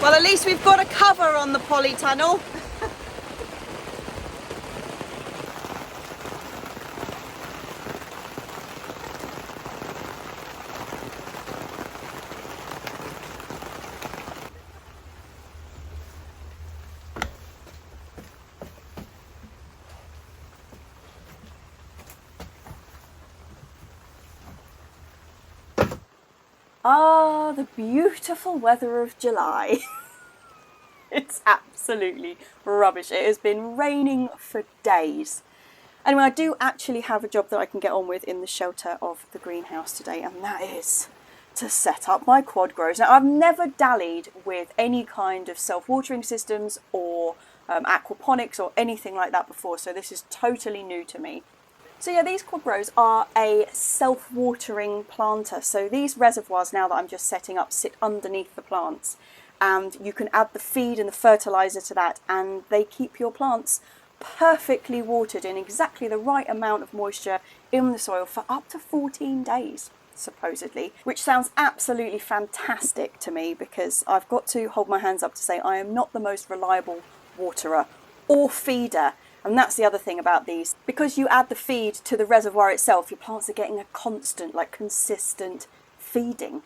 Well, at least we've got a cover on the polytunnel. Ah, the beautiful weather of July. It's absolutely rubbish. It has been raining for days. Anyway, I do actually have a job that I can get on with in the shelter of the greenhouse today, and that is to set up my Quadgrows. Now, I've never dallied with any kind of self-watering systems or aquaponics or anything like that before, so this is totally new to me. So yeah, these Quadgrows are a self-watering planter. So these reservoirs now that I'm just setting up sit underneath the plants, and you can add the feed and the fertiliser to that, and they keep your plants perfectly watered in exactly the right amount of moisture in the soil for up to 14 days, supposedly, which sounds absolutely fantastic to me, because I've got to hold my hands up to say I am not the most reliable waterer or feeder. And that's the other thing about these. Because you add the feed to the reservoir itself, your plants are getting a constant, like consistent feeding,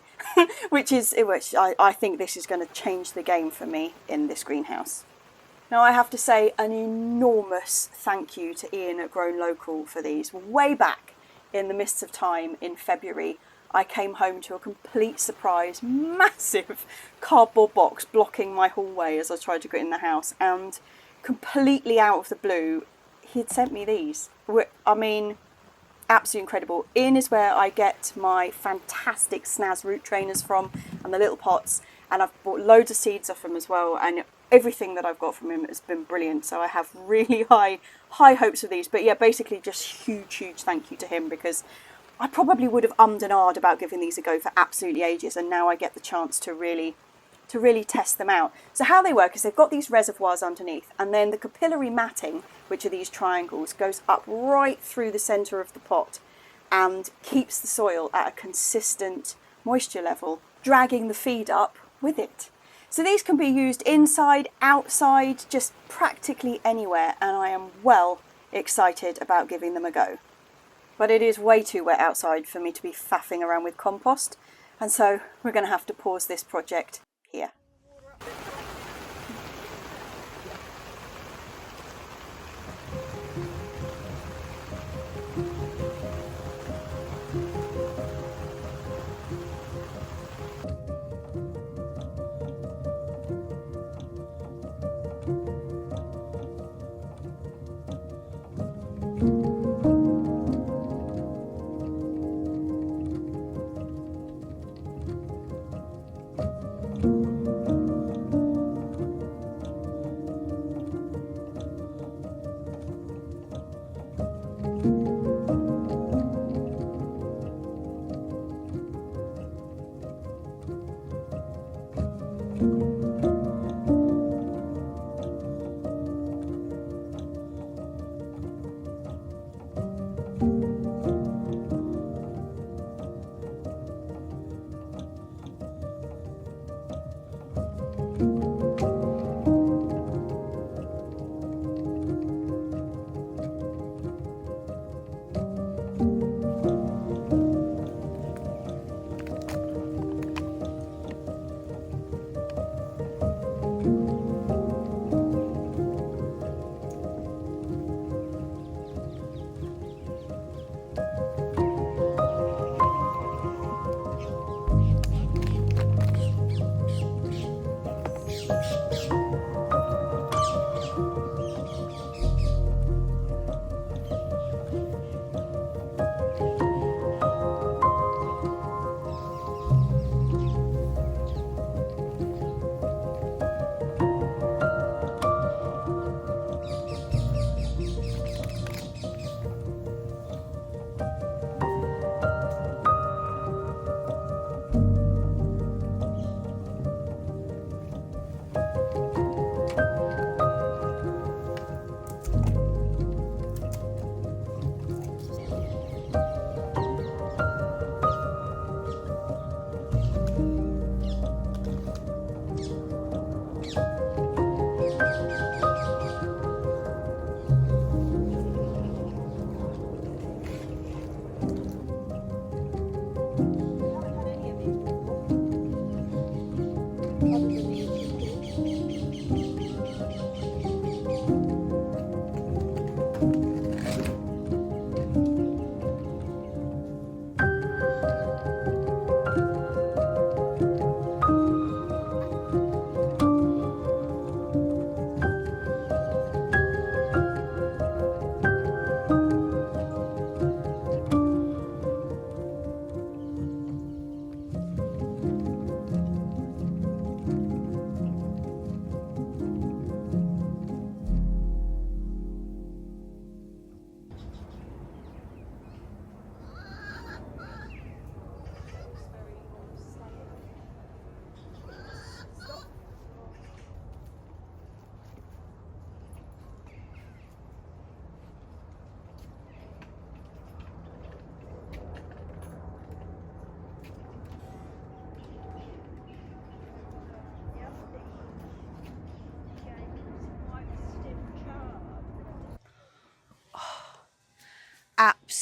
which I think this is going to change the game for me in this greenhouse. Now, I have to say an enormous thank you to Ian at Grown Local for these. Way back in the mists of time in February, I came home to a complete surprise, massive cardboard box blocking my hallway as I tried to get in the house, and completely out of the blue, he had sent me these. I mean, absolutely incredible. Ian is where I get my fantastic snaz root trainers from, and the little pots, and I've bought loads of seeds off him as well, and everything that I've got from him has been brilliant, so I have really high hopes of these. But yeah, basically just huge thank you to him, because I probably would have ummed and ahed about giving these a go for absolutely ages, and now I get the chance to really test them out. So how they work is they've got these reservoirs underneath, and then the capillary matting, which are these triangles, goes up right through the centre of the pot and keeps the soil at a consistent moisture level, dragging the feed up with it. So these can be used inside, outside, just practically anywhere, and I am well excited about giving them a go. But it is way too wet outside for me to be faffing around with compost, and so we're going to have to pause this project here.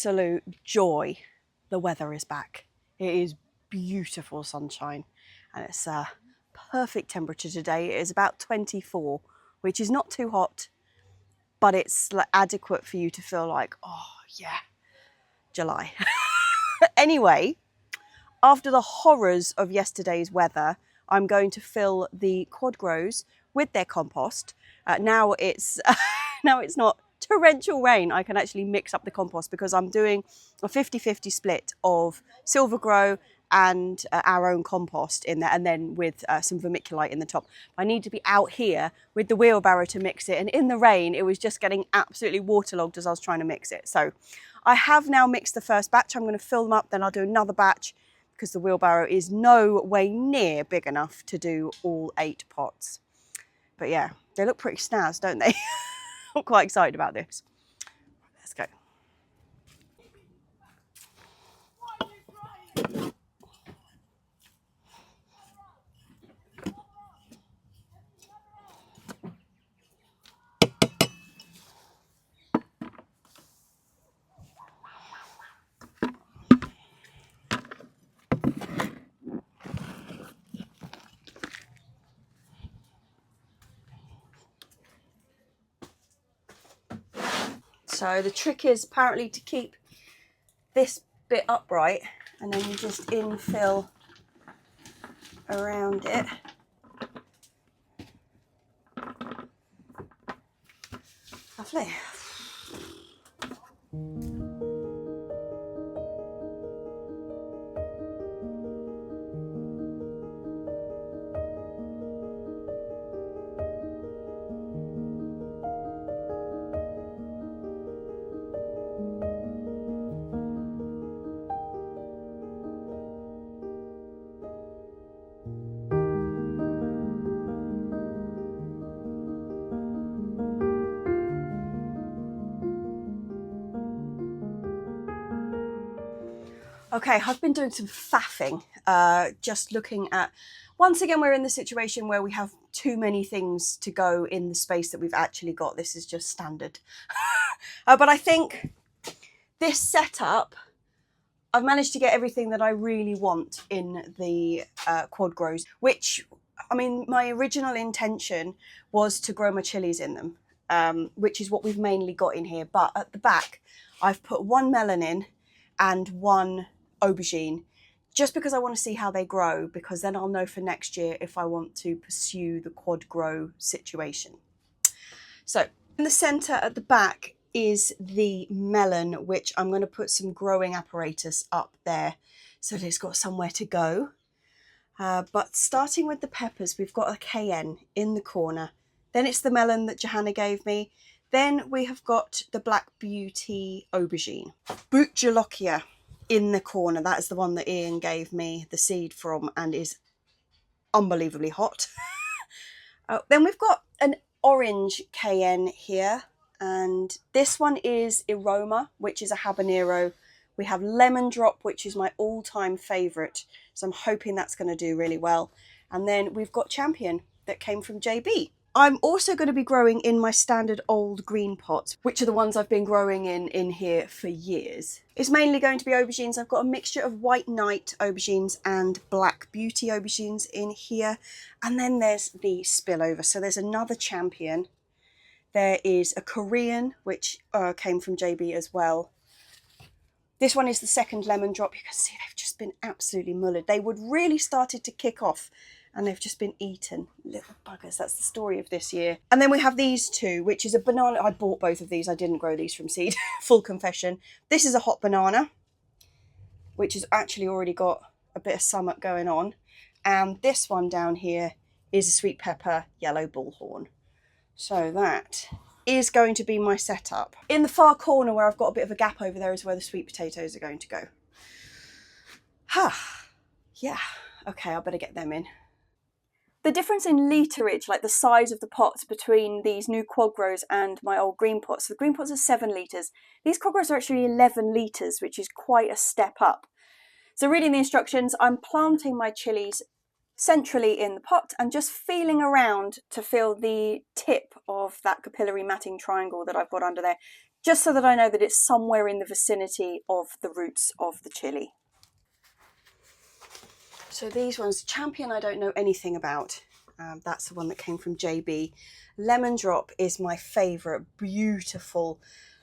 absolute joy, the weather is back. It is beautiful sunshine and it's a perfect temperature today. It is about 24, which is not too hot, but it's like adequate for you to feel like, oh yeah, July. Anyway, after the horrors of yesterday's weather, I'm going to fill the Quadgrows with their compost. Now it's not torrential rain. I can actually mix up the compost because I'm doing a 50-50 split of Silver Grow and our own compost in there, and then with some vermiculite in the top. I need to be out here with the wheelbarrow to mix it, and in the rain it was just getting absolutely waterlogged as I was trying to mix it. So I have now mixed the first batch. I'm going to fill them up, then I'll do another batch because the wheelbarrow is no way near big enough to do all 8 pots. But yeah, they look pretty snaz, don't they? I'm quite excited about this. Let's go. So the trick is apparently to keep this bit upright, and then you just infill around it. Lovely. Okay, I've been doing some faffing, just looking at, once again, we're in the situation where we have too many things to go in the space that we've actually got. This is just standard. But I think this setup, I've managed to get everything that I really want in the Quadgrows, which, I mean, my original intention was to grow my chilies in them, which is what we've mainly got in here. But at the back, I've put 1 melon in and 1 aubergine, just because I want to see how they grow, because then I'll know for next year if I want to pursue the quad grow situation. So in the centre at the back is the melon, which I'm going to put some growing apparatus up there so that it's got somewhere to go. But starting with the peppers, we've got a cayenne in the corner. Then it's the melon that Johanna gave me. Then we have got the Black Beauty aubergine. Butcholokia in the corner. That is the one that Ian gave me the seed from and is unbelievably hot. Then we've got an orange cayenne here. And this one is Aroma, which is a habanero. We have Lemon Drop, which is my all-time favourite. So I'm hoping that's going to do really well. And then we've got Champion that came from JB. I'm also going to be growing in my standard old green pots, which are the ones I've been growing in here for years. It's mainly going to be aubergines. I've got a mixture of White Knight aubergines and Black Beauty aubergines in here. And then there's the spillover. So there's another Champion. There is a Korean, which came from JB as well. This one is the second Lemon Drop. You can see they've just been absolutely mullered. They would really started to kick off and they've just been eaten. Little buggers. That's the story of this year. And then we have these two, which is a banana. I bought both of these. I didn't grow these from seed. Full confession. This is a hot banana, which has actually already got a bit of summit going on. And this one down here is a sweet pepper yellow bullhorn. So that is going to be my setup. In the far corner where I've got a bit of a gap over there is where the sweet potatoes are going to go. Yeah, okay, I better get them in. The difference in literage, like the size of the pots between these new Quadgrows and my old green pots. So the green pots are 7 litres. These Quadgrows are actually 11 litres, which is quite a step up. So reading the instructions, I'm planting my chilies centrally in the pot and just feeling around to feel the tip of that capillary matting triangle that I've got under there. just so that I know that it's somewhere in the vicinity of the roots of the chilli. So these ones, Champion, I don't know anything about. That's the one that came from JB. Lemon Drop is my favourite. Beautiful,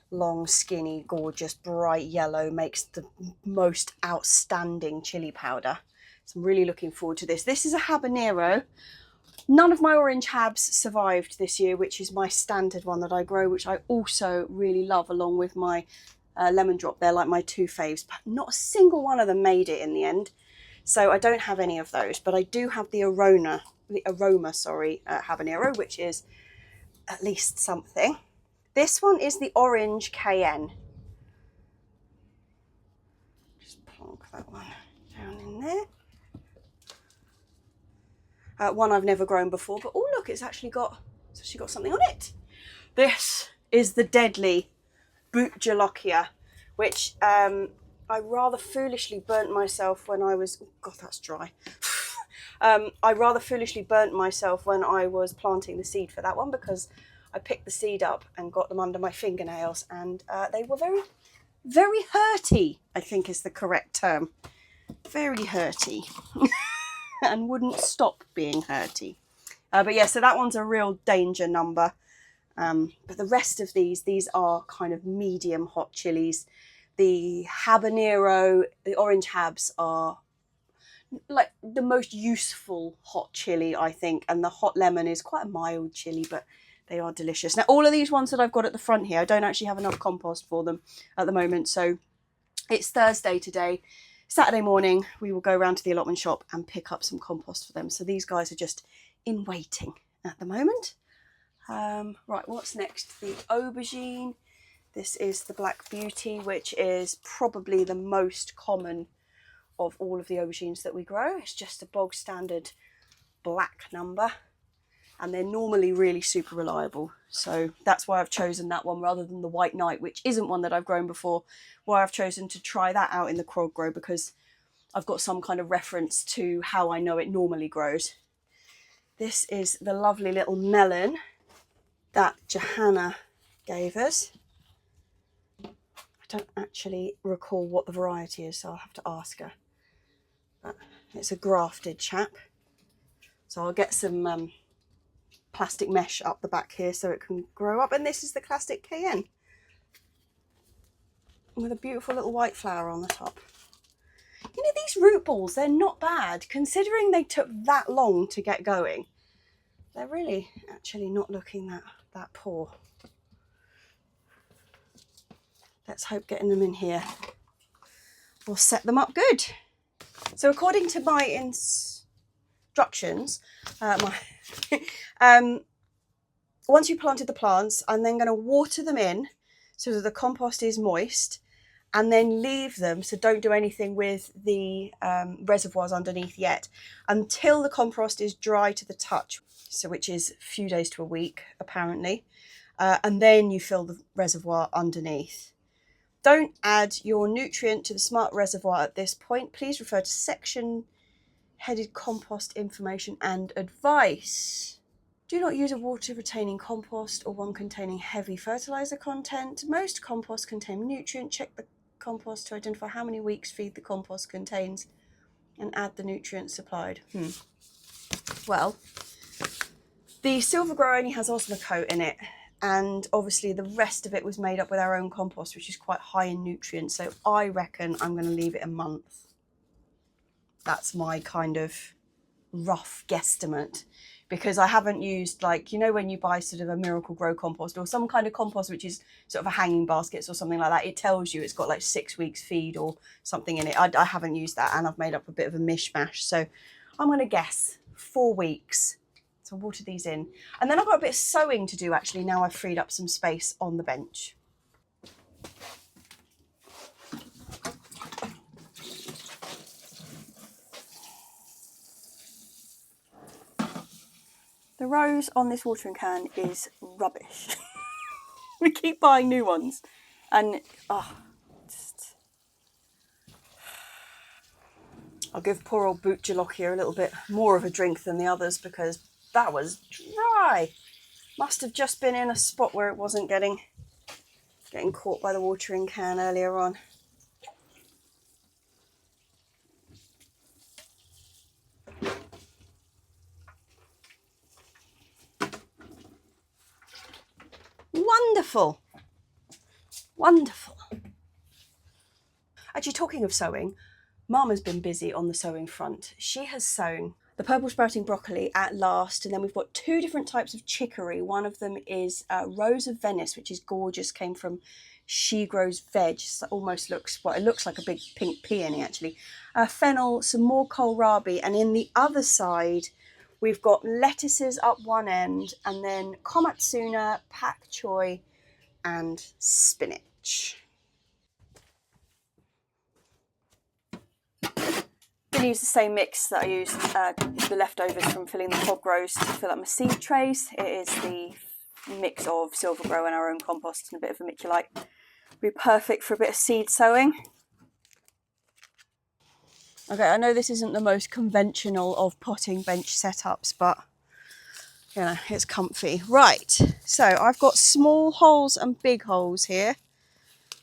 long, skinny, gorgeous, bright yellow. Makes the most outstanding chilli powder. So I'm really looking forward to this. This is a habanero. None of my orange habs survived this year, which is my standard one that I grow, which I also really love, along with my Lemon Drop. They're like my two faves, but not a single one of them made it in the end. So I don't have any of those, but I do have the aroma habanero, which is at least something. This one is the orange cayenne. Just plonk that one down in there. One I've never grown before, but oh look, it's actually got something on it. This is the deadly Bootjolokia, which I rather foolishly burnt myself when I was, oh God, that's dry. I rather foolishly burnt myself when I was planting the seed for that one, because I picked the seed up and got them under my fingernails, and they were very, very hurty, I think is the correct term. Very hurty. And wouldn't stop being hurty. But yeah, so that one's a real danger number. But the rest of these are kind of medium hot chilies. The habanero, the orange habs are like the most useful hot chili, I think. And the hot lemon is quite a mild chili, but they are delicious. Now, all of these ones that I've got at the front here, I don't actually have enough compost for them at the moment. So it's Thursday today. Saturday morning, we will go around to the allotment shop and pick up some compost for them. So these guys are just in waiting at the moment. Right, what's next? The aubergine. This is the Black Beauty, which is probably the most common of all of the aubergines that we grow. It's just a bog standard black number, and they're normally really super reliable. So that's why I've chosen that one rather than the White Knight, which isn't one that I've grown before. Why I've chosen to try that out in the Quadgrow, because I've got some kind of reference to how I know it normally grows. This is the lovely little melon that Johanna gave us. I don't actually recall what the variety is, so I'll have to ask her. But it's a grafted chap. So I'll get some plastic mesh up the back here so it can grow up. And this is the classic cayenne with a beautiful little white flower on the top. You know, these root balls, they're not bad considering they took that long to get going. They're really actually not looking that poor. Let's hope getting them in here will set them up good. So according to my instructions, once you planted the plants, I'm then going to water them in so that the compost is moist, and then leave them, so don't do anything with the reservoirs underneath yet, until the compost is dry to the touch, so which is a few days to a week apparently, and then you fill the reservoir underneath. Don't add your nutrient to the smart reservoir at this point. Please refer to section headed compost information and advice. Do not use a water retaining compost or one containing heavy fertilizer content. Most composts contain nutrient. Check the compost to identify how many weeks feed the compost contains and add the nutrients supplied. Well, the Silver Grow only has Osmocote in it, and obviously the rest of it was made up with our own compost, which is quite high in nutrients. So I reckon I'm going to leave it a month. That's my kind of rough guesstimate, because I haven't used, like, you know, when you buy sort of a Miracle Grow compost or some kind of compost which is sort of a hanging baskets or something like that, it tells you it's got like 6 weeks feed or something in it. I haven't used that, and I've made up a bit of a mishmash. So I'm going to guess 4 weeks. So I'll water these in. And then I've got a bit of sowing to do actually, now I've freed up some space on the bench. The rose on this watering can is rubbish. We keep buying new ones, and I'll give poor old Bootjolokia a little bit more of a drink than the others, because that was dry. Must have just been in a spot where it wasn't getting Getting caught by the watering can earlier on. Wonderful. Wonderful. Actually, talking of sowing, Mum has been busy on the sowing front. She has sown the purple sprouting broccoli at last, and then we've got two different types of chicory. One of them is Rose of Venice, which is gorgeous, came from She Grows Veg. So almost looks, well, it looks like a big pink peony actually. Fennel, some more kohlrabi, and in the other side we've got lettuces up one end, and then komatsuna, pak choi, and spinach. I'm going to use the same mix that I used, the leftovers from filling the Quadgrows to fill up my seed trays. It is the mix of Silver Grow and our own compost and a bit of vermiculite. Be perfect for a bit of seed sowing. Okay, I know this isn't the most conventional of potting bench setups, but you know, it's comfy. Right, so I've got small holes and big holes here.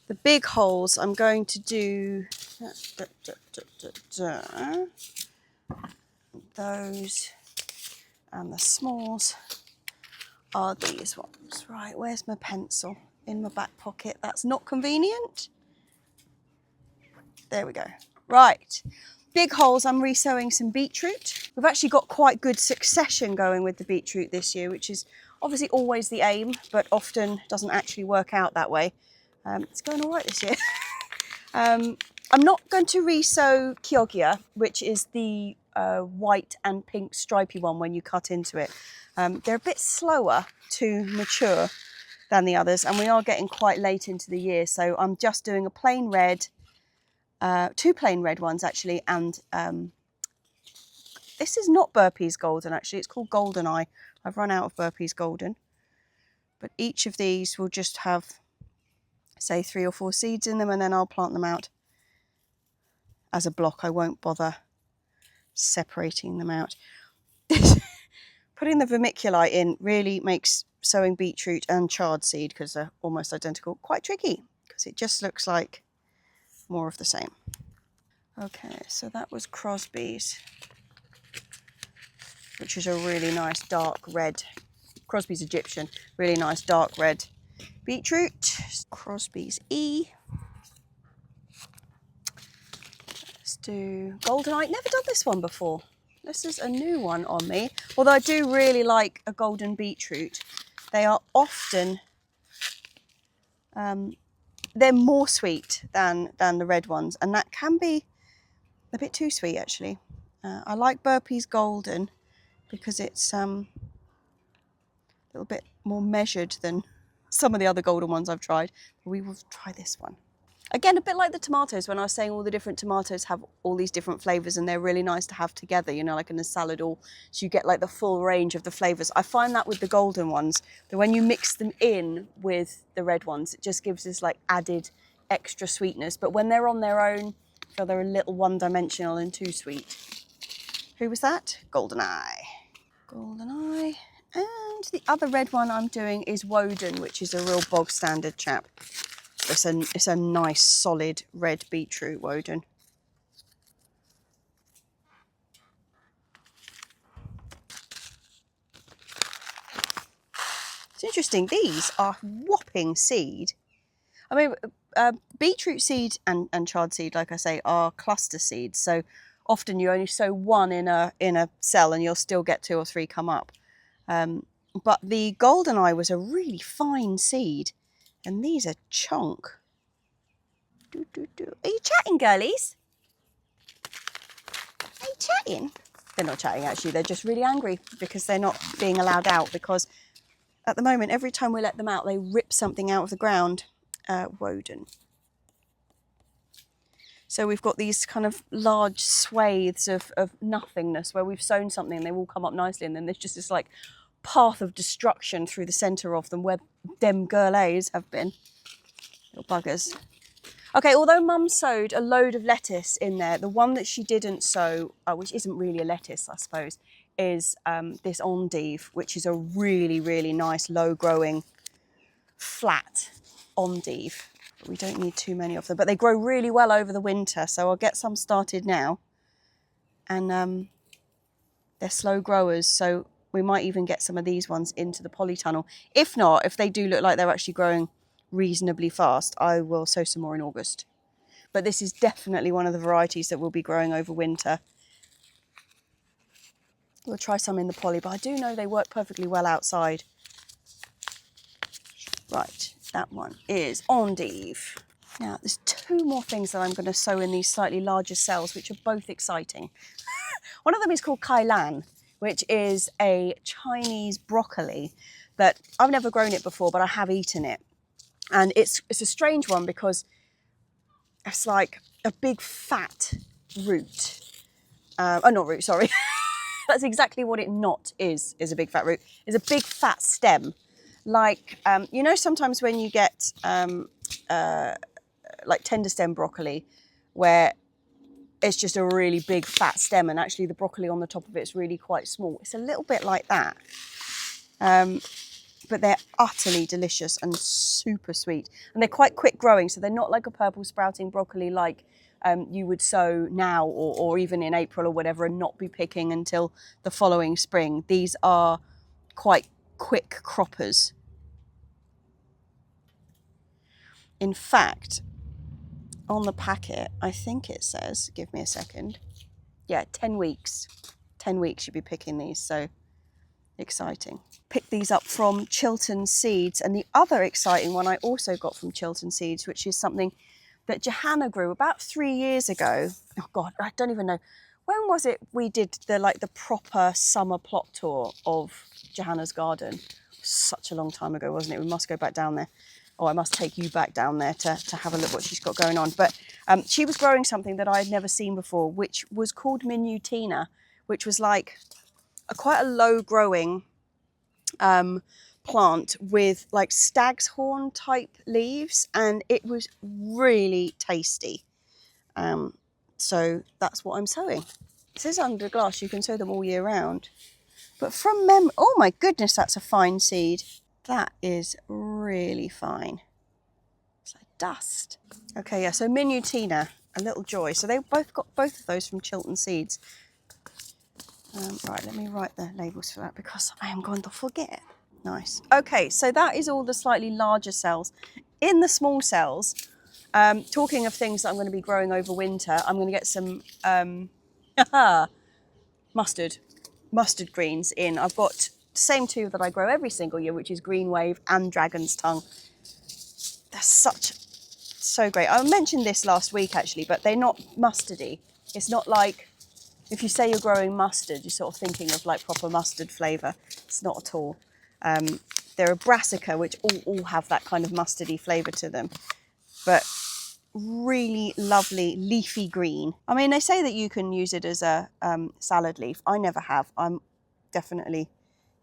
The big holes I'm going to do those, and the smalls are these ones. Right, where's my pencil? In my back pocket. That's not convenient. There we go. Right, big holes, I'm resowing some beetroot. We've actually got quite good succession going with the beetroot this year, which is obviously always the aim, but often doesn't actually work out that way. It's going all right this year. I'm not going to resow Kyogia, which is the white and pink stripy one when you cut into it. They're a bit slower to mature than the others, and we are getting quite late into the year, so I'm just doing a plain red, two plain red ones actually, and this is not Burpees Golden actually, it's called Golden Eye. I've run out of Burpees Golden, but each of these will just have, say, 3 or 4 seeds in them, and then I'll plant them out as a block. I won't bother separating them out. Putting the vermiculite in really makes sowing beetroot and chard seed, because they're almost identical, quite tricky, because it just looks like more of the same. Okay, so that was Crosby's, which is a really nice dark red. Crosby's Egyptian, really nice dark red beetroot. Crosby's E. Let's do Goldenite. Never done this one before. This is a new one on me. Although I do really like a golden beetroot. They are often, they're more sweet than the red ones, and that can be a bit too sweet actually. I like Burpees Golden because it's a little bit more measured than some of the other golden ones I've tried. We will try this one. Again, a bit like the tomatoes, when I was saying all the different tomatoes have all these different flavours and they're really nice to have together, you know, like in a salad, or so you get like the full range of the flavours. I find that with the golden ones, that when you mix them in with the red ones, it just gives this like added extra sweetness. But when they're on their own, I feel they're a little one-dimensional and too sweet. Who was that? Golden Eye. Golden Eye. And the other red one I'm doing is Woden, which is a real bog standard chap. It's a nice solid red beetroot Woden. It's interesting, these are whopping seed. I mean, beetroot seed and chard seed, like I say, are cluster seeds. So often you only sow one in a cell and you'll still get 2 or 3 come up. But the Golden Eye was a really fine seed, and these are chunk. Are you chatting, girlies? Are you chatting? They're not chatting actually, they're just really angry because they're not being allowed out, because at the moment, every time we let them out, they rip something out of the ground. Woden. So we've got these kind of large swathes of nothingness where we've sown something and they all come up nicely, and then there's just this like path of destruction through the centre of them where them girlies have been. Little buggers. Okay, although Mum sowed a load of lettuce in there, the one that she didn't sow, which isn't really a lettuce, I suppose, is this endive, which is a really, really nice, low-growing, flat endive. We don't need too many of them, but they grow really well over the winter, so I'll get some started now. And they're slow growers, so we might even get some of these ones into the polytunnel. If not, if they do look like they're actually growing reasonably fast, I will sow some more in August. But this is definitely one of the varieties that will be growing over winter. We'll try some in the poly, but I do know they work perfectly well outside. Right, that one is endive. Now, there's two more things that I'm going to sow in these slightly larger cells, which are both exciting. One of them is called kailan, which is a Chinese broccoli that I've never grown it before, but I have eaten it. And it's a strange one because it's like a big fat root. Not root, sorry. That's exactly what it not is a big fat root. It's a big fat stem. Like, you know, sometimes when you get like tender stem broccoli, where it's just a really big fat stem and actually the broccoli on the top of it is really quite small. It's a little bit like that. But they're utterly delicious and super sweet. And they're quite quick growing, so they're not like a purple sprouting broccoli like you would sow now or even in April or whatever and not be picking until the following spring. These are quite quick croppers. In fact, on the packet, I think it says, give me a second. Yeah, 10 weeks. 10 weeks you'll be picking these, so exciting. Picked these up from Chilton Seeds, and the other exciting one I also got from Chilton Seeds, which is something that Johanna grew about 3 years ago. Oh God, I don't even know. When was it we did the proper summer plot tour of Johanna's garden? Such a long time ago, wasn't it? We must go back down there. Oh, I must take you back down there to have a look what she's got going on. But she was growing something that I had never seen before, which was called Minutina, which was like quite a low growing plant with like stag's horn type leaves, and it was really tasty. So that's what I'm sowing. This is under glass, you can sow them all year round. But from memory, oh my goodness, that's a fine seed. That is really fine. It's like dust. Okay, yeah, so Minutina, a little joy. So they both got both of those from Chilton Seeds. Right, let me write the labels for that because I am going to forget. Nice. Okay, so that is all the slightly larger cells. In the small cells, talking of things that I'm going to be growing over winter, I'm going to get some mustard greens in. I've got the same two that I grow every single year, which is Green Wave and Dragon's Tongue. They're so great. I mentioned this last week actually, but they're not mustardy. It's not like, if you say you're growing mustard, you're sort of thinking of like proper mustard flavour. It's not at all. They're a brassica, which all have that kind of mustardy flavour to them. But really lovely leafy green. I mean, they say that you can use it as a salad leaf. I never have. I'm definitely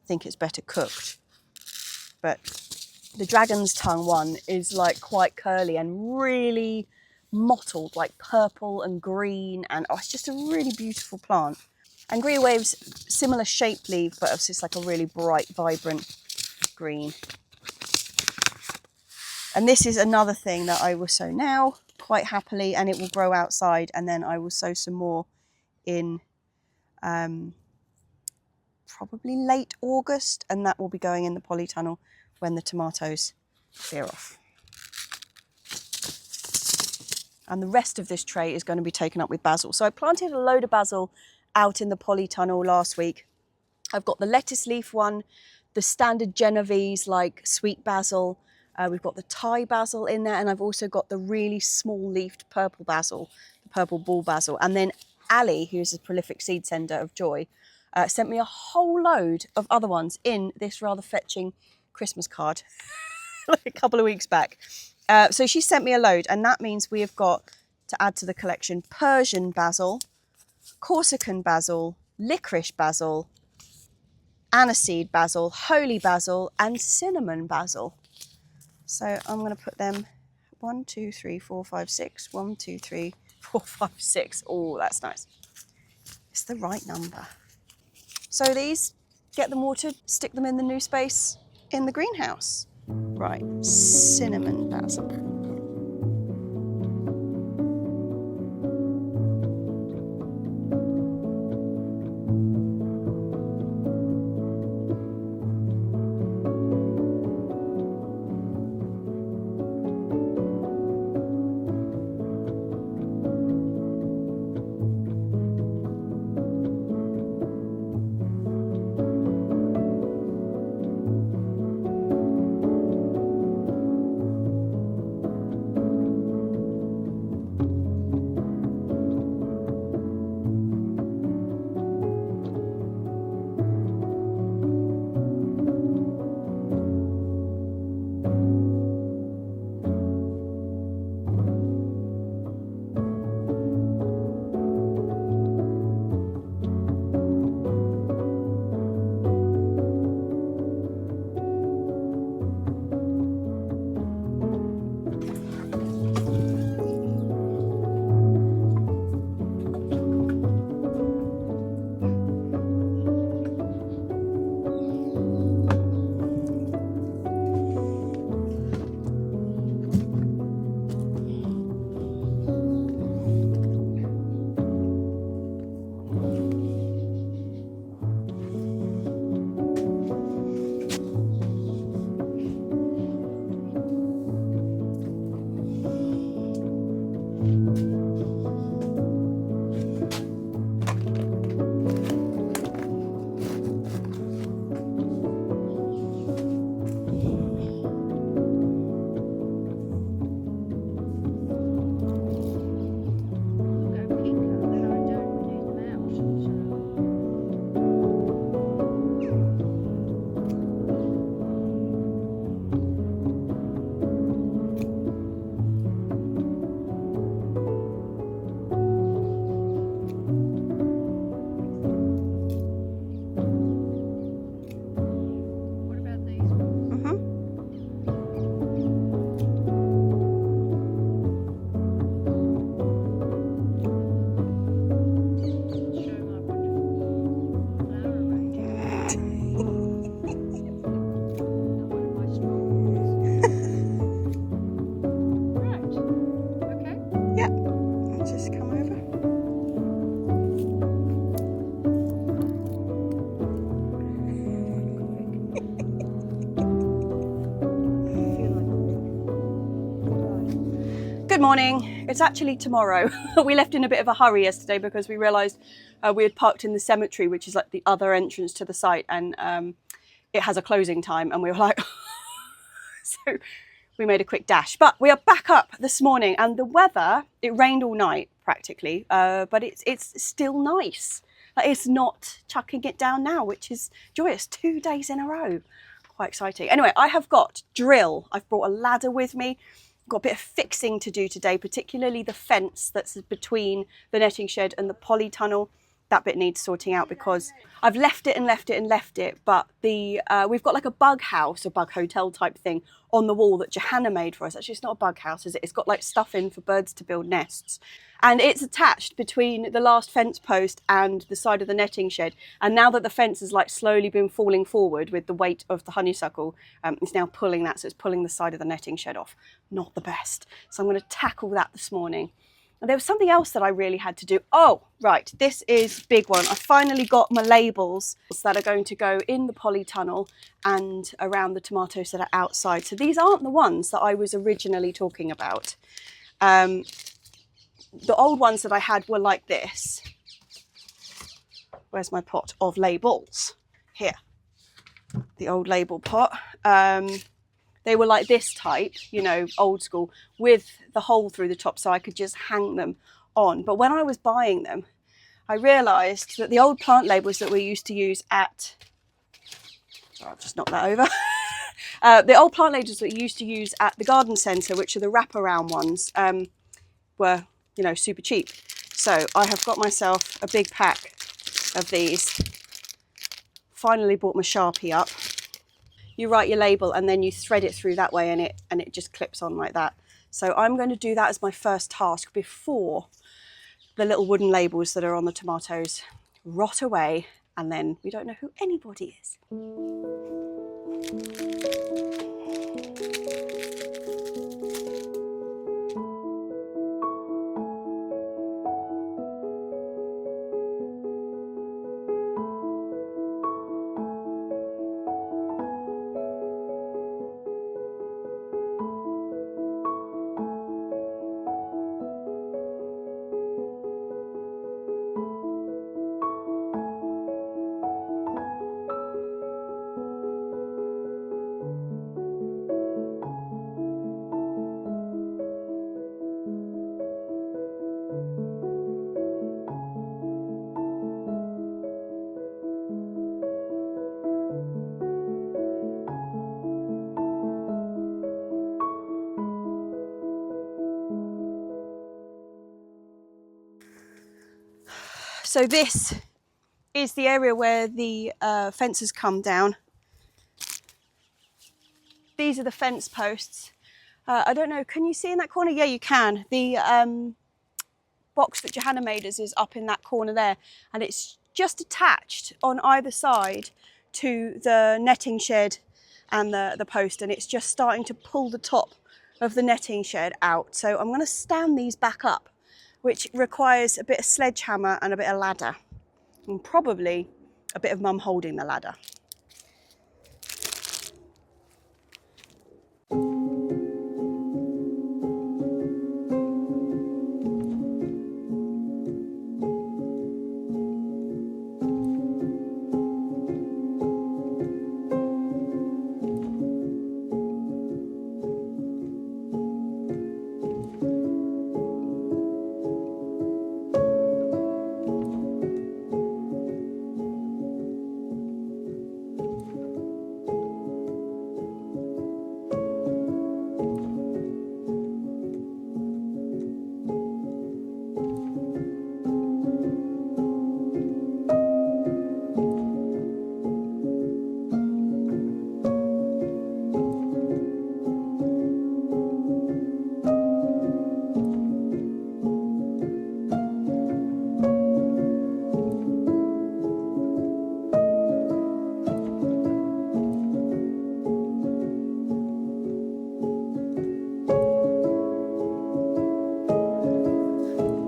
think it's better cooked. But the Dragon's Tongue one is like quite curly and really mottled, like purple and green, and it's just a really beautiful plant. And Green Wave's similar shaped leaf, but it's just like a really bright, vibrant green. And this is another thing that I will sow now quite happily, and it will grow outside, and then I will sow some more in probably late August, and that will be going in the polytunnel when the tomatoes clear off. And the rest of this tray is going to be taken up with basil. So I planted a load of basil out in the polytunnel last week. I've got the lettuce leaf one, the standard Genovese like sweet basil. We've got the Thai basil in there, and I've also got the really small leafed purple basil, the purple ball basil. And then Ali, who's a prolific seed sender of joy, sent me a whole load of other ones in this rather fetching Christmas card like a couple of weeks back. So she sent me a load, and that means we have got to add to the collection Persian basil, Corsican basil, licorice basil, aniseed basil, holy basil, and cinnamon basil. So I'm going to put them 1, 2, 3, 4, 5, 6. 1, 2, 3, 4, 5, 6. Oh, that's nice. It's the right number. So these, get them watered, stick them in the new space in the greenhouse. Right, cinnamon basil. Good morning. It's actually tomorrow. We left in a bit of a hurry yesterday because we realised we had parked in the cemetery, which is like the other entrance to the site, and it has a closing time, and we were like, so we made a quick dash. But we are back up this morning, and the weather, it rained all night practically, but it's still nice. Like, it's not chucking it down now, which is joyous. 2 days in a row. Quite exciting. Anyway, I have got drill. I've brought a ladder with me. Got a bit of fixing to do today, particularly the fence that's between the netting shed and the polytunnel. That bit needs sorting out because I've left it, but we've got like a bug house, a bug hotel type thing on the wall that Johanna made for us. Actually, it's not a bug house, is it? It's got like stuff in for birds to build nests. And it's attached between the last fence post and the side of the netting shed. And now that the fence has like slowly been falling forward with the weight of the honeysuckle, it's now pulling that. So it's pulling the side of the netting shed off. Not the best. So I'm going to tackle that this morning. And there was something else that I really had to do. Oh, right, this is a big one. I finally got my labels that are going to go in the polytunnel and around the tomatoes that are outside. So these aren't the ones that I was originally talking about. The old ones that I had were like this. Where's my pot of labels? Here, the old label pot. They were like this type, you know, old school, with the hole through the top so I could just hang them on. But when I was buying them, I realised that the old plant labels that we used to use at, sorry, I've just knocked that over. The old plant labels that we used to use at the garden centre, which are the wraparound ones, were, you know, super cheap. So I have got myself a big pack of these. Finally bought my Sharpie up. You write your label and then you thread it through that way, and it just clips on like that. So I'm going to do that as my first task before the little wooden labels that are on the tomatoes rot away, and then we don't know who anybody is. So this is the area where the fences come down. These are the fence posts. I don't know, can you see in that corner? Yeah, you can. The box that Johanna made us is up in that corner there, and it's just attached on either side to the netting shed and the post, and it's just starting to pull the top of the netting shed out. So I'm going to stand these back up, which requires a bit of sledgehammer and a bit of ladder, and probably a bit of mum holding the ladder.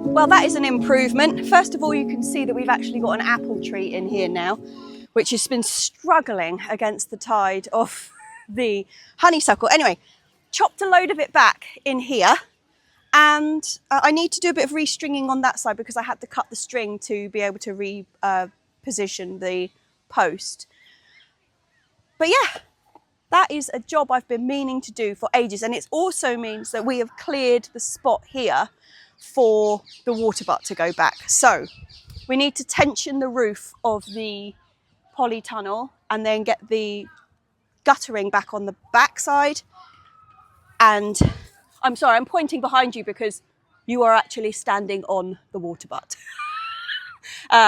Well, that is an improvement. First of all, you can see that we've actually got an apple tree in here now, which has been struggling against the tide of the honeysuckle. Anyway, chopped a load of it back in here, and I need to do a bit of restringing on that side because I had to cut the string to be able to reposition the post. But yeah, that is a job I've been meaning to do for ages, and it also means that we have cleared the spot here for the water butt to go back. So we need to tension the roof of the polytunnel and then get the guttering back on the back side. And I'm sorry, I'm pointing behind you because you are actually standing on the water butt.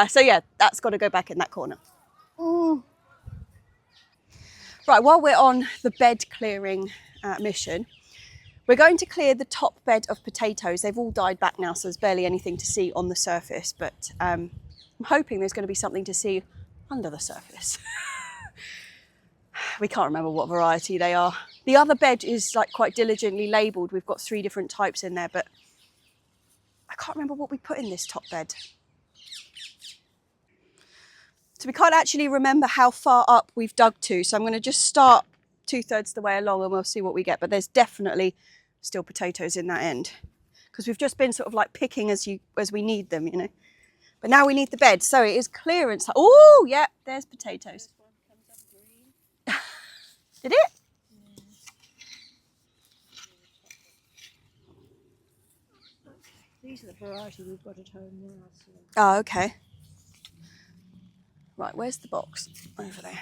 So yeah, that's got to go back in that corner. Right, while we're on the bed clearing mission, we're going to clear the top bed of potatoes. They've all died back now, so there's barely anything to see on the surface, but I'm hoping there's going to be something to see under the surface. We can't remember what variety they are. The other bed is like quite diligently labelled. We've got 3 different types in there, but I can't remember what we put in this top bed. So we can't actually remember how far up we've dug to, so I'm going to just start 2/3 the way along and we'll see what we get, but there's definitely still potatoes in that end because we've just been sort of like picking as we need them, you know. But now we need the bed, so it is clearance. Oh yeah, there's potatoes. Did it? Yeah. These are the variety we've got at home now. So. Oh, okay. Right, where's the box? Over there.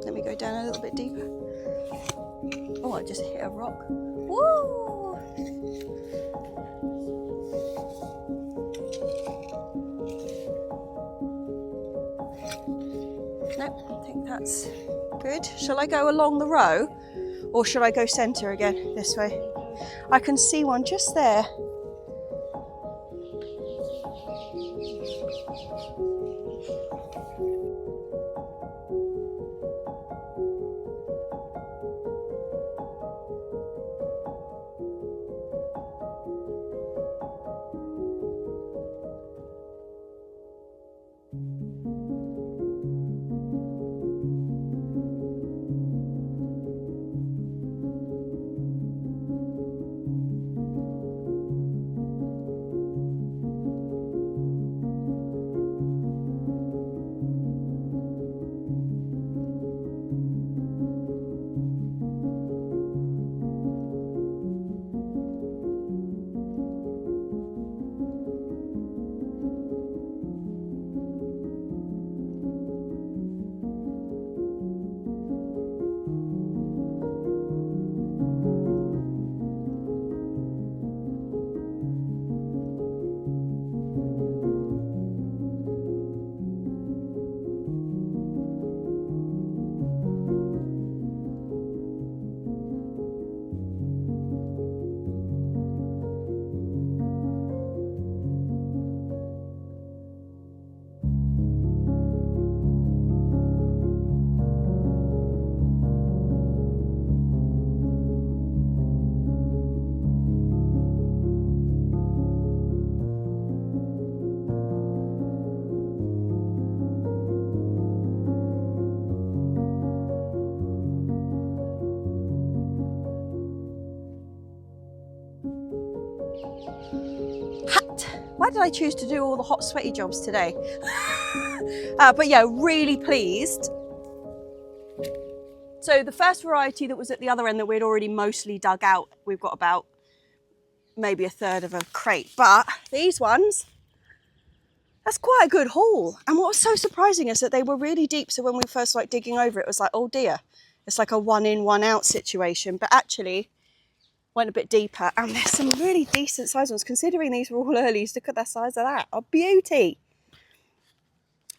Let me go down a little bit deeper. Oh, I just hit a rock. Woo! Nope, I think that's good. Shall I go along the row or should I go centre again this way? I can see one just there. Why did I choose to do all the hot, sweaty jobs today? But yeah, really pleased. So the first variety that was at the other end that we'd already mostly dug out, we've got about maybe a third of a crate. But these ones, that's quite a good haul. And what was so surprising is that they were really deep. So when we first started digging over it was like, oh dear, it's like a one in, one out situation. But actually went a bit deeper and there's some really decent sized ones. Considering these were all earlies, look at the size of that. A beauty.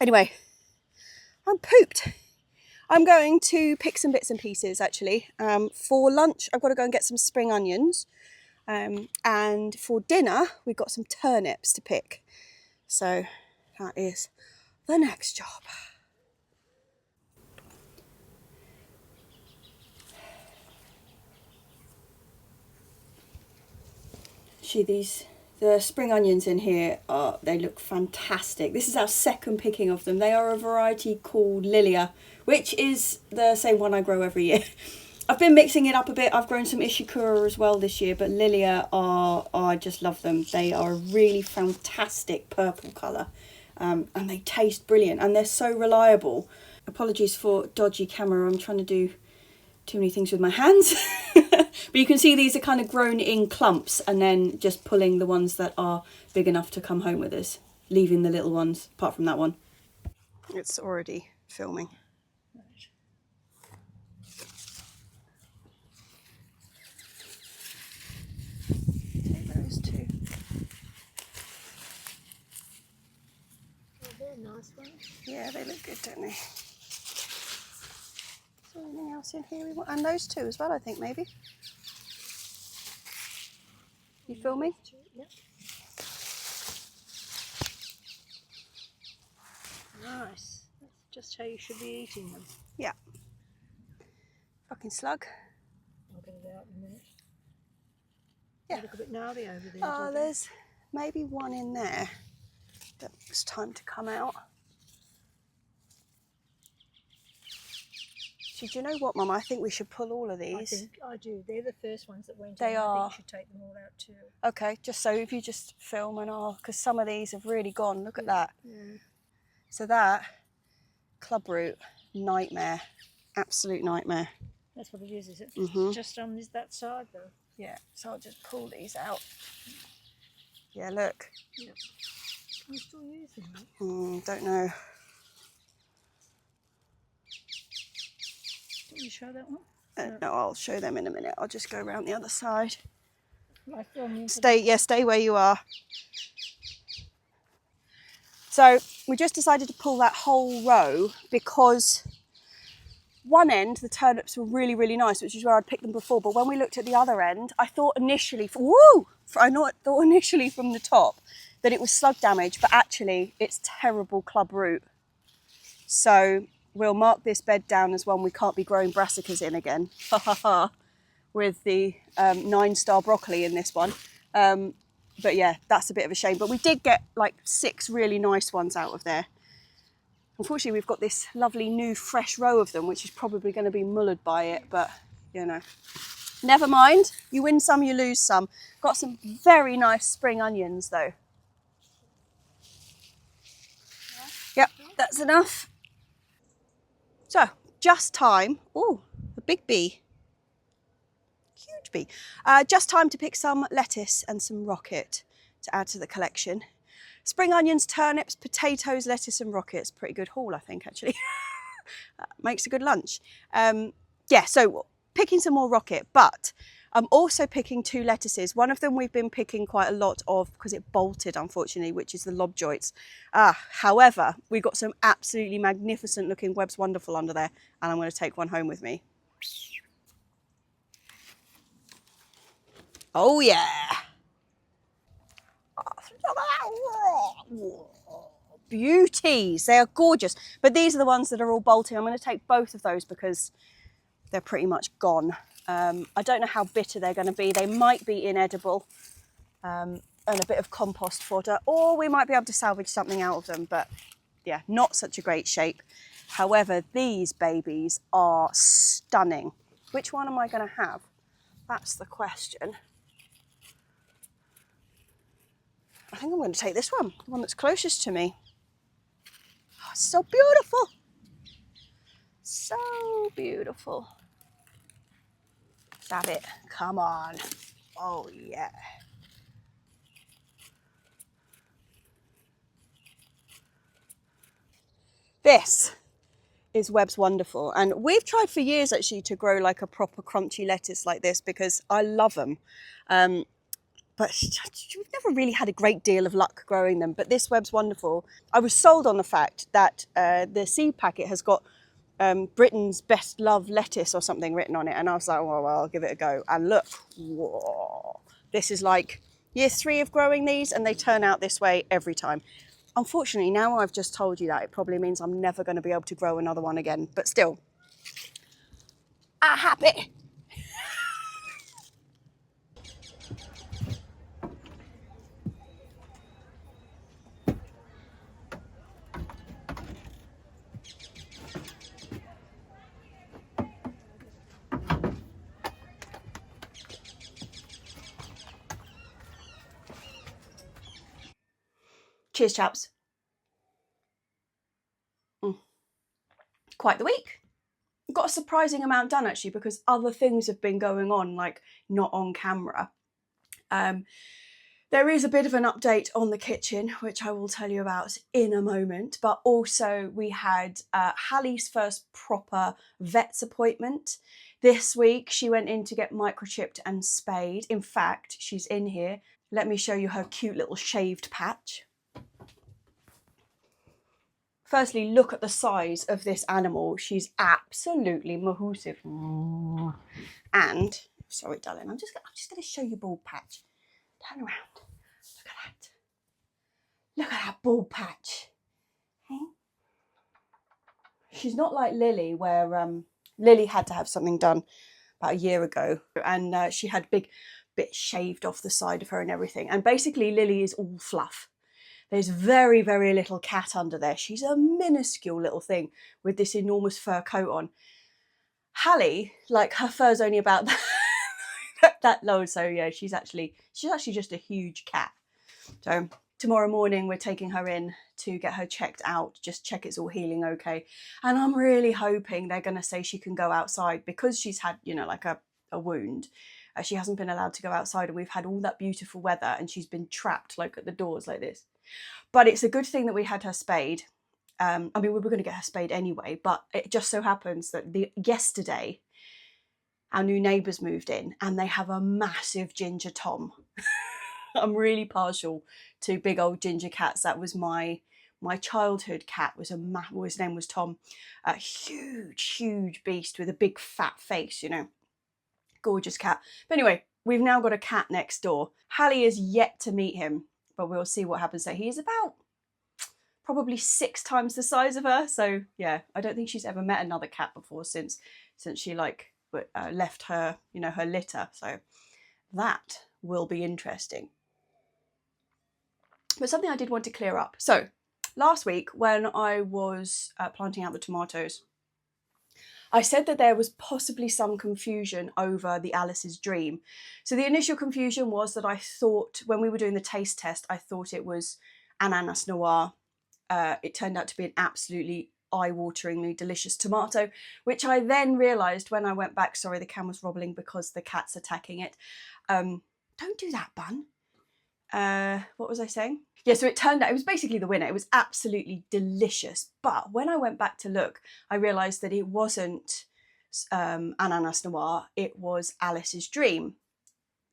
Anyway, I'm pooped. I'm going to pick some bits and pieces actually. For lunch, I've got to go and get some spring onions. And for dinner, we've got some turnips to pick. So that is the next job. The spring onions in here, they look fantastic. This is our second picking of them. They are a variety called Lilia, which is the same one I grow every year. I've been mixing it up a bit. I've grown some Ishikura as well this year, but Lilia I just love them. They are a really fantastic purple colour, and they taste brilliant, and they're so reliable. Apologies for dodgy camera. I'm trying to do too many things with my hands. But you can see these are kind of grown in clumps and then just pulling the ones that are big enough to come home with us, leaving the little ones, apart from that one. It's already filming. Take those two. Oh, they're nice ones. Yeah, they look good, don't they? Is there anything else in here we want? And those two as well, I think, maybe. You filming? Yep. Nice. That's just how you should be eating them. Yeah. Fucking slug. I'll get it out in a minute. Yeah. They look a bit gnarly over there. Oh, there's maybe one in there that was time to come out. So do you know what, Mum? I think we should pull all of these. I think I do. They're the first ones that went They in. I are. think you should take them all out too. Okay, just so if you just film and all, because some of these have really gone. Look at that. Yeah. So that club root, nightmare, absolute nightmare. That's what it is it? Mm-hmm. Just on that side though. Yeah, so I'll just pull these out. Yeah, look. Yeah. I'm still using them. Don't know. Can you show that one? No, I'll show them in a minute. I'll just go around the other side. Like filming. Stay where you are. So we just decided to pull that whole row because one end, the turnips were really, really nice, which is where I'd picked them before. But when we looked at the other end, I thought initially, thought initially from the top that it was slug damage, but actually it's terrible club root. So we'll mark this bed down as one we can't be growing brassicas in again. Ha ha ha. With the 9-star broccoli in this one. But yeah, that's a bit of a shame. But we did get like 6 really nice ones out of there. Unfortunately, we've got this lovely new fresh row of them, which is probably going to be mullered by it, but you know, never mind. You win some, you lose some. Got some very nice spring onions though. Yep, that's enough. So, just time. Oh, a big bee. Huge bee. Just time to pick some lettuce and some rocket to add to the collection. Spring onions, turnips, potatoes, lettuce and rockets. Pretty good haul, I think, actually. Makes a good lunch. Yeah, so picking some more rocket, but I'm also picking 2 lettuces. One of them we've been picking quite a lot of because it bolted, unfortunately, which is the lobjoits. However, we've got some absolutely magnificent looking Webb's Wonderful under there, and I'm going to take one home with me. Oh yeah! Beauties, they are gorgeous. But these are the ones that are all bolting. I'm going to take both of those because they're pretty much gone. I don't know how bitter they're going to be. They might be inedible and a bit of compost fodder, or we might be able to salvage something out of them. But yeah, not such a great shape. However, these babies are stunning. Which one am I going to have? That's the question. I think I'm going to take this one, the one that's closest to me. Oh, it's so beautiful. So beautiful. Stop it. Come on. Oh, yeah. This is Webb's Wonderful. And we've tried for years actually to grow like a proper crunchy lettuce like this because I love them. But we've never really had a great deal of luck growing them. But this Webb's Wonderful, I was sold on the fact that the seed packet has got Britain's best loved lettuce or something written on it. And I was like, well, I'll give it a go. And look, whoa, this is like year 3 of growing these and they turn out this way every time. Unfortunately, now I've just told you that, it probably means I'm never going to be able to grow another one again. But still, I'm happy. Cheers, chaps. Quite the week. Got a surprising amount done actually because other things have been going on, like not on camera. There is a bit of an update on the kitchen, which I will tell you about in a moment, but also we had Hallie's first proper vet's appointment. This week she went in to get microchipped and spayed. In fact, she's in here. Let me show you her cute little shaved patch. Firstly, look at the size of this animal. She's absolutely mahoosive. And, sorry darling, I'm just going to show you bald patch. Turn around. Look at that. Look at that bald patch. Okay. She's not like Lily, where Lily had to have something done about a year ago. And she had big bits shaved off the side of her and everything. And basically Lily is all fluff. There's very, very little cat under there. She's a minuscule little thing with this enormous fur coat on. Hallie, like her fur's only about that low. So yeah, she's actually just a huge cat. So tomorrow morning we're taking her in to get her checked out, just check it's all healing okay. And I'm really hoping they're going to say she can go outside because she's had, you know, like a wound. She hasn't been allowed to go outside and we've had all that beautiful weather and she's been trapped like at the doors like this. But it's a good thing that we had her spayed. I mean, we were going to get her spayed anyway, but it just so happens that yesterday our new neighbours moved in and they have a massive ginger Tom. I'm really partial to big old ginger cats. That was my childhood cat. His name was Tom. A huge beast with a big fat face, you know. Gorgeous cat. But anyway, we've now got a cat next door. Hallie is yet to meet him, but we'll see what happens there. He is about probably 6 times the size of her. So yeah, I don't think she's ever met another cat before since she like left her, you know, her litter. So that will be interesting. But something I did want to clear up. So last week when I was planting out the tomatoes, I said that there was possibly some confusion over the Alice's Dream. So the initial confusion was that I thought, when we were doing the taste test, I thought it was Ananas Noir. It turned out to be an absolutely eye-wateringly delicious tomato, which I then realised when I went back, sorry, the camera's wobbling because the cat's attacking it. Don't do that, Bun. What was I saying? Yeah, so it turned out, it was basically the winner. It was absolutely delicious. But when I went back to look, I realised that it wasn't Ananas Noir, it was Alice's Dream.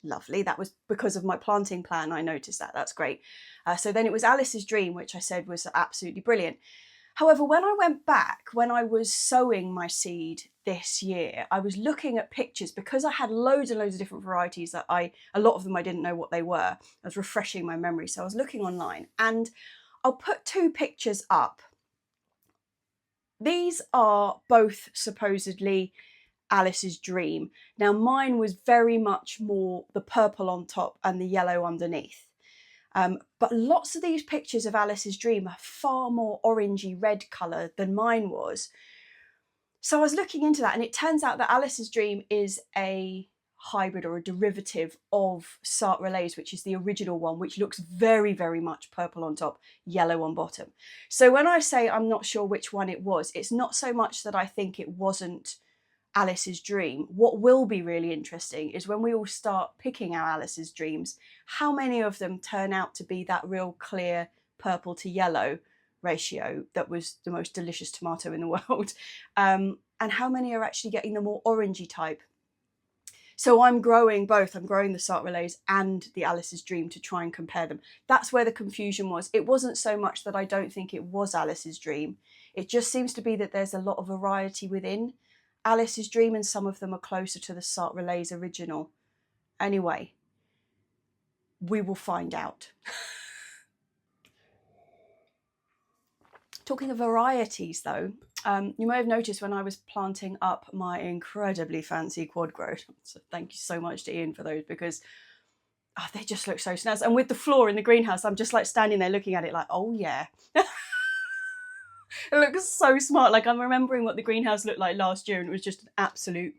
Lovely. That was because of my planting plan. I noticed that. That's great. So then it was Alice's Dream, which I said was absolutely brilliant. However, when I went back, when I was sowing my seed this year, I was looking at pictures because I had loads and loads of different varieties that a lot of them I didn't know what they were. I was refreshing my memory. So I was looking online and I'll put 2 pictures up. These are both supposedly Alice's Dream. Now mine was very much more the purple on top and the yellow underneath. But lots of these pictures of Alice's Dream are far more orangey red colour than mine was. So I was looking into that and it turns out that Alice's Dream is a hybrid or a derivative of Sartrellae's, which is the original one, which looks very, very much purple on top, yellow on bottom. So when I say I'm not sure which one it was, it's not so much that I think it wasn't Alice's dream. What will be really interesting is when we all start picking our Alice's dreams, how many of them turn out to be that real clear purple to yellow ratio that was the most delicious tomato in the world, and how many are actually getting the more orangey type. So I'm growing both. I'm growing the Sartrellae's and the Alice's Dream to try and compare them. That's where the confusion was. It wasn't so much that I don't think it was Alice's Dream. It just seems to be that there's a lot of variety within Alice's Dream, and some of them are closer to the Sartrellae's original. Anyway, we will find out. Talking of varieties though, you may have noticed when I was planting up my incredibly fancy Quadgrows, so thank you so much to Ian for those, because they just look so snazzy. And with the floor in the greenhouse, I'm just like standing there looking at it like, oh yeah. It looks so smart. Like, I'm remembering what the greenhouse looked like last year, and it was just an absolute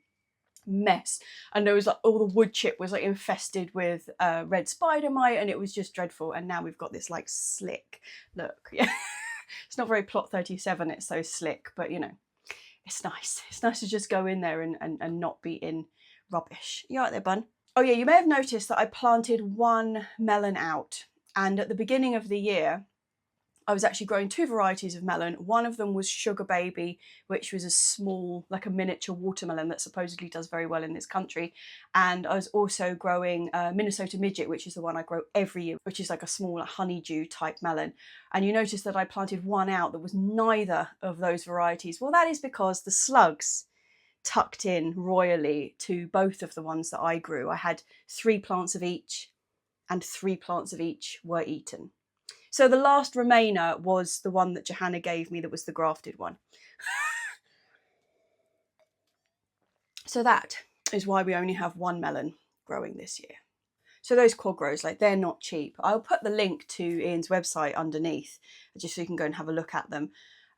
mess. And there was like all the wood chip was like infested with red spider mite, and it was just dreadful. And now we've got this like slick look. Yeah. It's not very plot 37, it's so slick, but you know, it's nice. It's nice to just go in there and not be in rubbish. You all right there, bun? Oh yeah, you may have noticed that I planted one melon out, and at the beginning of the year I was actually growing two varieties of melon. One of them was Sugar Baby, which was a small, like a miniature watermelon that supposedly does very well in this country. And I was also growing Minnesota Midget, which is the one I grow every year, which is like a small honeydew type melon. And you notice that I planted one out that was neither of those varieties. Well, that is because the slugs tucked in royally to both of the ones that I grew. I had 3 plants of each, and 3 plants of each were eaten. So the last remainer was the one that Johanna gave me that was the grafted one. So that is why we only have one melon growing this year. So those Quadgrows, like, they're not cheap. I'll put the link to Ian's website underneath, just so you can go and have a look at them.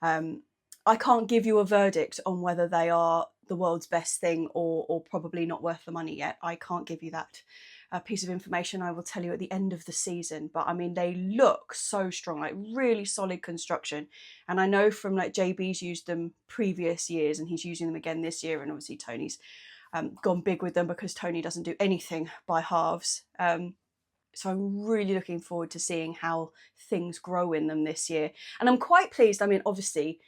I can't give you a verdict on whether they are the world's best thing or probably not worth the money yet. I can't give you that piece of information. I will tell you at the end of the season. But I mean, they look so strong, like really solid construction. And I know from like JB's used them previous years, and he's using them again this year. And obviously Tony's gone big with them because Tony doesn't do anything by halves. So I'm really looking forward to seeing how things grow in them this year. And I'm quite pleased. I mean, obviously,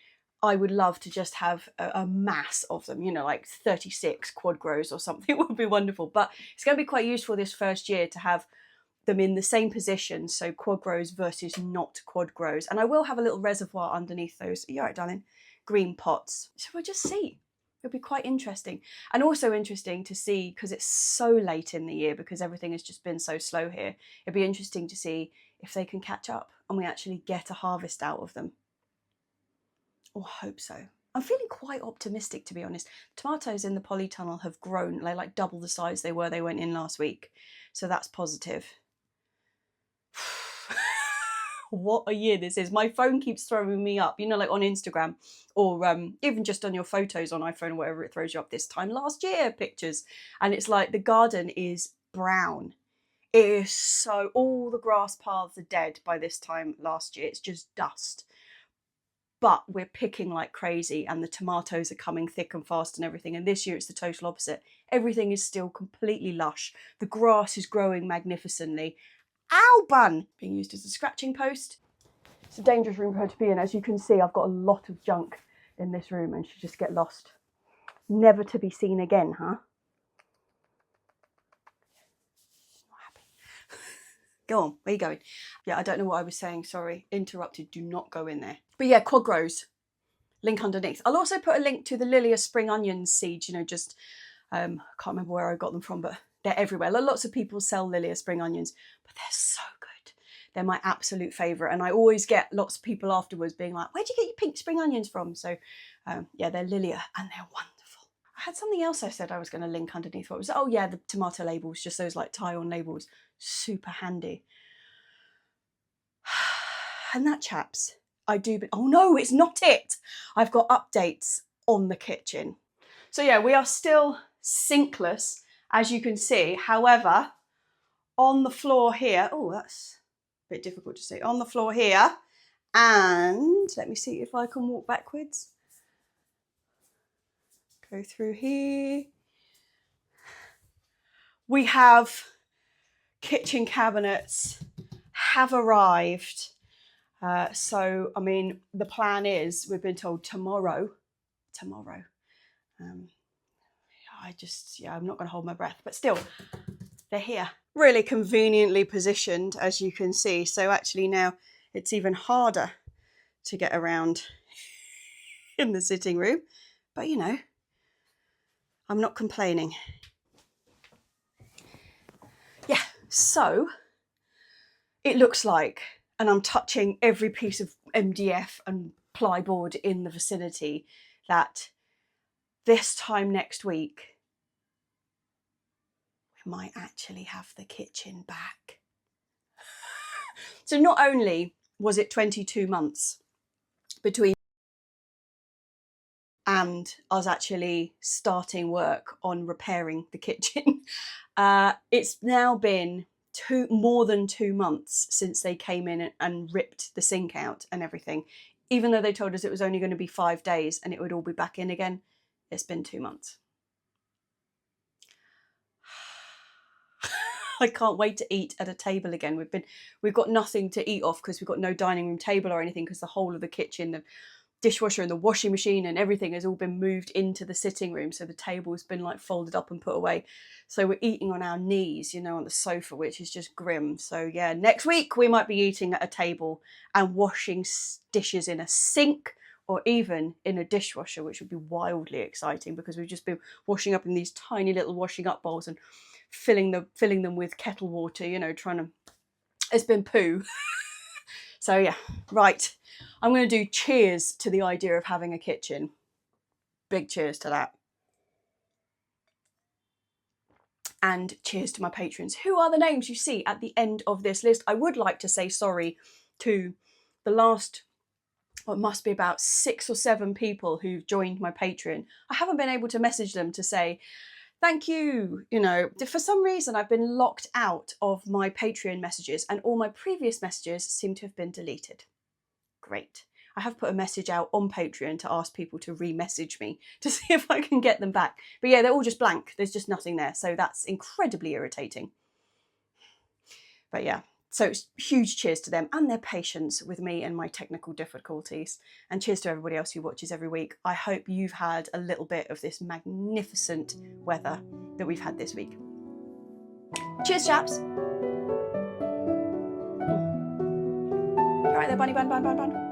I would love to just have a mass of them, you know, like 36 Quadgrows or something. It would be wonderful. But it's going to be quite useful this first year to have them in the same position. So Quadgrows versus not Quadgrows. And I will have a little reservoir underneath those, you all right, darling, green pots. So we'll just see. It'll be quite interesting. And also interesting to see, because it's so late in the year, because everything has just been so slow here, it'd be interesting to see if they can catch up and we actually get a harvest out of them. Or hope so. I'm feeling quite optimistic, to be honest. Tomatoes in the polytunnel have grown. They're like double the size they went in last week. So that's positive. What a year this is. My phone keeps throwing me up, you know, like on Instagram, or even just on your photos on iPhone or whatever, it throws you up this time last year pictures. And it's like the garden is brown. It is so, all the grass paths are dead by this time last year. It's just dust. But we're picking like crazy, and the tomatoes are coming thick and fast and everything. And this year it's the total opposite. Everything is still completely lush. The grass is growing magnificently. Ow, bun! Being used as a scratching post. It's a dangerous room for her to be in. As you can see, I've got a lot of junk in this room, and she'll just get lost. Never to be seen again, huh? Not happy. Go on, where are you going? Yeah, I don't know what I was saying, sorry. Interrupted, do not go in there. But yeah, Quadgrows, link underneath. I'll also put a link to the Lilia spring onion seeds, you know, just, I can't remember where I got them from, but they're everywhere. Lots of people sell Lilia spring onions, but they're so good. They're my absolute favourite. And I always get lots of people afterwards being like, where'd you get your pink spring onions from? So yeah, they're Lilia and they're wonderful. I had something else I said I was going to link underneath. What was it? Oh yeah, the tomato labels, just those like tie-on labels. Super handy. And that, chaps, I do, but oh no, it's not it. I've got updates on the kitchen. So yeah, we are still sinkless as you can see. However, on the floor here, oh, that's a bit difficult to see, on the floor here, and let me see if I can walk backwards. Go through here. We have kitchen cabinets have arrived. So, I mean, the plan is, we've been told tomorrow. I'm not going to hold my breath, but still, they're here. Really conveniently positioned, as you can see. So actually now it's even harder to get around in the sitting room. But you know, I'm not complaining. Yeah, so it looks like, and I'm touching every piece of MDF and plyboard in the vicinity, that this time next week, we might actually have the kitchen back. So not only was it 22 months between and us actually starting work on repairing the kitchen, it's now been more than 2 months since they came in and ripped the sink out and everything. Even though they told us it was only going to be 5 days and it would all be back in again, it's been 2 months. I can't wait to eat at a table again. We've got nothing to eat off because we've got no dining room table or anything, because the whole of the kitchen, the dishwasher and the washing machine and everything has all been moved into the sitting room. So the table's been like folded up and put away. So we're eating on our knees, you know, on the sofa, which is just grim. So yeah, next week we might be eating at a table and washing dishes in a sink or even in a dishwasher, which would be wildly exciting, because we've just been washing up in these tiny little washing up bowls and filling them with kettle water, you know, it's been poo. So yeah, right. I'm going to do cheers to the idea of having a kitchen. Big cheers to that. And cheers to my patrons. Who are the names you see at the end of this list? I would like to say sorry to the last, it must be about 6 or 7 people who've joined my Patreon. I haven't been able to message them to say, thank you. You know, for some reason I've been locked out of my Patreon messages and all my previous messages seem to have been deleted. Great. I have put a message out on Patreon to ask people to re-message me to see if I can get them back. But yeah, they're all just blank. There's just nothing there. So that's incredibly irritating. But yeah, so huge cheers to them and their patience with me and my technical difficulties. And cheers to everybody else who watches every week. I hope you've had a little bit of this magnificent weather that we've had this week. Cheers, chaps. All right there, bunny bun.